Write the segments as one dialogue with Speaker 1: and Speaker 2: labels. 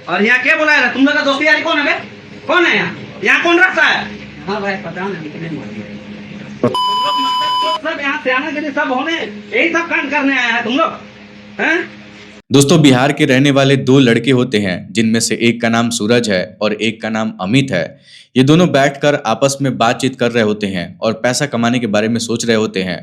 Speaker 1: और यहाँ क्या बोला है? तुम लोग का दोस्ती यारी कौन है बे? कौन है यहाँ कौन रखता है? हाँ भाई पता नहीं। सब यहाँ से आने के लिए सब होने यही सब कांड करने आया है तुम लोग हैं?
Speaker 2: दोस्तों, बिहार के रहने वाले दो लड़के होते हैं जिनमें से एक का नाम सूरज है और एक का नाम अमित है। ये दोनों बैठकर आपस में बातचीत कर रहे होते हैं और पैसा कमाने के बारे में सोच रहे होते हैं।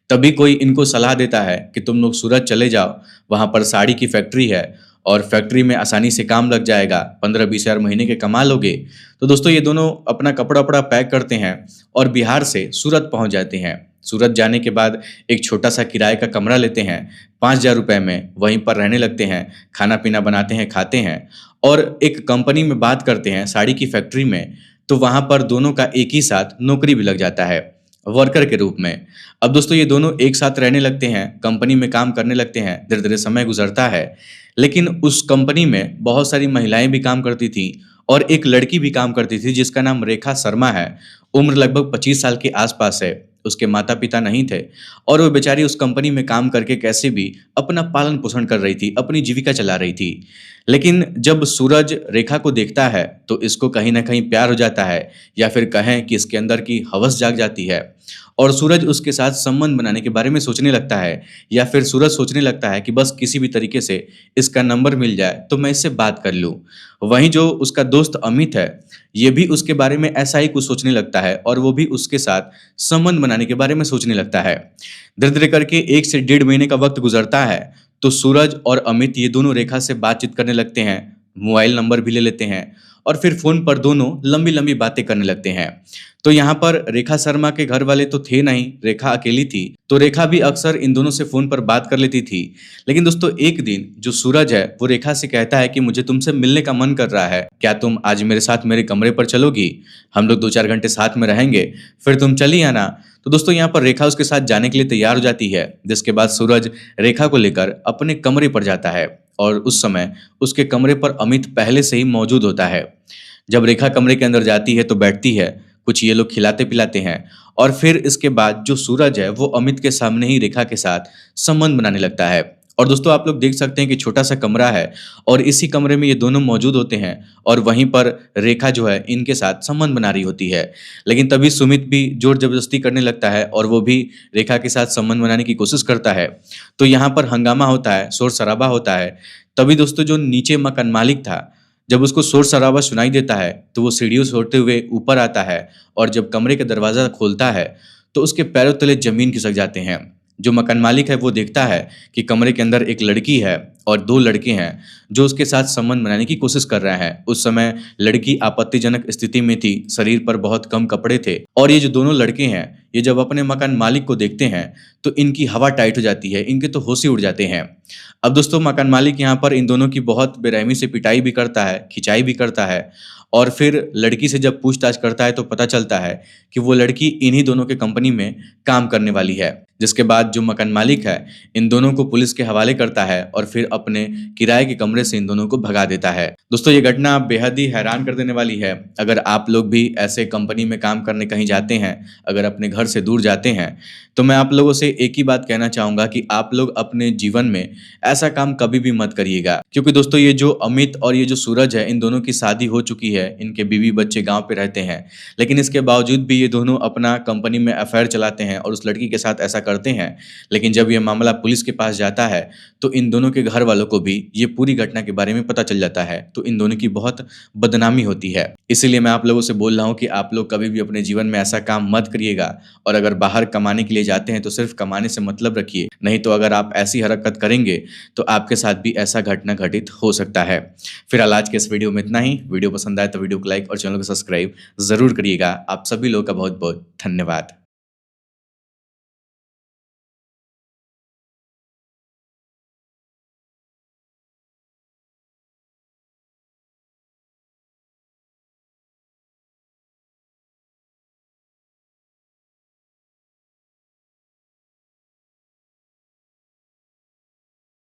Speaker 2: तभी कोई इनको सलाह देता है कि तुम लोग सूरत चले जाओ, वहां पर साड़ी की फैक्ट्री है और फैक्ट्री में आसानी से काम लग जाएगा, 15-20 हज़ार महीने के कमा लोगे। तो दोस्तों, ये दोनों अपना कपड़ा वपड़ा पैक करते हैं और बिहार से सूरत पहुंच जाते हैं। सूरत जाने के बाद एक छोटा सा किराए का कमरा लेते हैं 5,000 रुपये में, वहीं पर रहने लगते हैं, खाना पीना बनाते हैं, खाते हैं और एक कंपनी में बात करते हैं साड़ी की फैक्ट्री में। तो वहाँ पर दोनों का एक ही साथ नौकरी भी लग जाता है वर्कर के रूप में। अब दोस्तों, ये दोनों एक साथ रहने लगते हैं, कंपनी में काम करने लगते हैं। धीरे धीरे समय गुजरता है, लेकिन उस कंपनी में बहुत सारी महिलाएं भी काम करती थी और एक लड़की भी काम करती थी जिसका नाम रेखा शर्मा है। उम्र लगभग 25 साल के आसपास है। उसके माता पिता नहीं थे और वो बेचारी उस कंपनी में काम करके कैसे भी अपना पालन पोषण कर रही थी, अपनी जीविका चला रही थी। लेकिन जब सूरज रेखा को देखता है तो इसको कहीं ना कहीं प्यार हो जाता है, या फिर कहें कि इसके अंदर की हवस जाग जाती है और सूरज उसके साथ संबंध बनाने के बारे में सोचने लगता है, या फिर सूरज सोचने लगता है कि बस किसी भी तरीके से इसका नंबर मिल जाए तो मैं इससे बात कर लूँ। वहीं जो उसका दोस्त अमित है, ये भी उसके बारे में ऐसा ही कुछ सोचने लगता है और वो भी उसके साथ संबंध बनाने के बारे में सोचने लगता है। धीरे धीरे करके 1 से 1.5 महीने का वक्त गुजरता है तो सूरज और अमित ये दोनों रेखा से बातचीत करने लगते हैं, मोबाइल नंबर भी ले लेते हैं और फिर फोन पर दोनों लंबी लंबी बातें करने लगते हैं। तो यहाँ पर रेखा शर्मा के घर वाले तो थे नहीं, रेखा अकेली थी, तो रेखा भी अक्सर इन दोनों से फोन पर बात कर लेती थी। लेकिन दोस्तों, एक दिन जो सूरज है वो रेखा से कहता है कि मुझे तुमसे मिलने का मन कर रहा है, क्या तुम आज मेरे साथ मेरे कमरे पर चलोगी? हम लोग 2-4 घंटे साथ में रहेंगे, फिर तुम चली आना। तो दोस्तों, यहाँ पर रेखा उसके साथ जाने के लिए तैयार हो जाती है, जिसके बाद सूरज रेखा को लेकर अपने कमरे पर जाता है और उस समय उसके कमरे पर अमित पहले से ही मौजूद होता है। जब रेखा कमरे के अंदर जाती है तो बैठती है, कुछ ये लोग खिलाते पिलाते हैं और फिर इसके बाद जो सूरज है वो अमित के सामने ही रेखा के साथ संबंध बनाने लगता है। और दोस्तों, आप लोग देख सकते हैं कि छोटा सा कमरा है और इसी कमरे में ये दोनों मौजूद होते हैं और वहीं पर रेखा जो है इनके साथ संबंध बना रही होती है। लेकिन तभी सुमित भी जोर जबरदस्ती करने लगता है और वो भी रेखा के साथ संबंध बनाने की कोशिश करता है। तो यहाँ पर हंगामा होता है, शोर शराबा होता है। तभी दोस्तों, जो नीचे मकान मालिक था, जब उसको शोर शराबा सुनाई देता है तो वो सीढ़ियों से होते हुए ऊपर आता है और जब कमरे का दरवाज़ा खोलता है तो उसके पैरों तले जमीन खिसक जाते हैं। जो मकान मालिक है वो देखता है कि कमरे के अंदर एक लड़की है और 2 लड़के हैं जो उसके साथ संबंध बनाने की कोशिश कर रहे हैं। उस समय लड़की आपत्तिजनक स्थिति में थी, शरीर पर बहुत कम कपड़े थे और ये जो दोनों लड़के हैं ये जब अपने मकान मालिक को देखते हैं तो इनकी हवा टाइट हो जाती है, इनके तो होश ही उड़ जाते हैं। अब दोस्तों, मकान मालिक यहाँ पर इन दोनों की बहुत बेरहमी से पिटाई भी करता है, खिंचाई भी करता है और फिर लड़की से जब पूछताछ करता है तो पता चलता है कि वो लड़की इन्हीं दोनों के कंपनी में काम करने वाली है। जिसके बाद जो मकान मालिक है इन दोनों को पुलिस के हवाले करता है और फिर अपने किराए के कमरे से इन दोनों को भगा देता है। दोस्तों, ये घटना बेहद ही हैरान कर देने वाली है। अगर आप लोग भी ऐसे कंपनी में काम करने कहीं जाते हैं, अगर अपने घर से दूर जाते हैं, तो मैं आप लोगों से एक ही बात कहना चाहूँगा कि आप लोग अपने जीवन में ऐसा काम कभी भी मत करिएगा। क्योंकि दोस्तों, ये जो अमित और ये जो सूरज है, इन दोनों की शादी हो चुकी है, इनके बीवी बच्चे गाँव पे रहते हैं, लेकिन इसके बावजूद भी ये दोनों अपना कंपनी में अफेयर चलाते हैं और उस लड़की के साथ ऐसा करते हैं। लेकिन जब ये मामला पुलिस के पास जाता है तो इन दोनों के घर वालों को भी ये पूरी घटना के बारे में पता चल जाता है, तो इन दोनों की बहुत बदनामी होती है। इसीलिए मैं आप लोगों से बोल रहा हूँ कि आप लोग कभी भी अपने जीवन में ऐसा काम मत करिएगा और अगर बाहर कमाने के लिए जाते हैं तो सिर्फ कमाने से मतलब रखिए, नहीं तो अगर आप ऐसी हरकत करेंगे तो आपके साथ भी ऐसा घटना घटित हो सकता है। फिलहाल आज के इस वीडियो में इतना ही। वीडियो पसंद आए तो वीडियो को लाइक और चैनल को सब्सक्राइब जरूर करिएगा। आप सभी लोगों का बहुत बहुत धन्यवाद।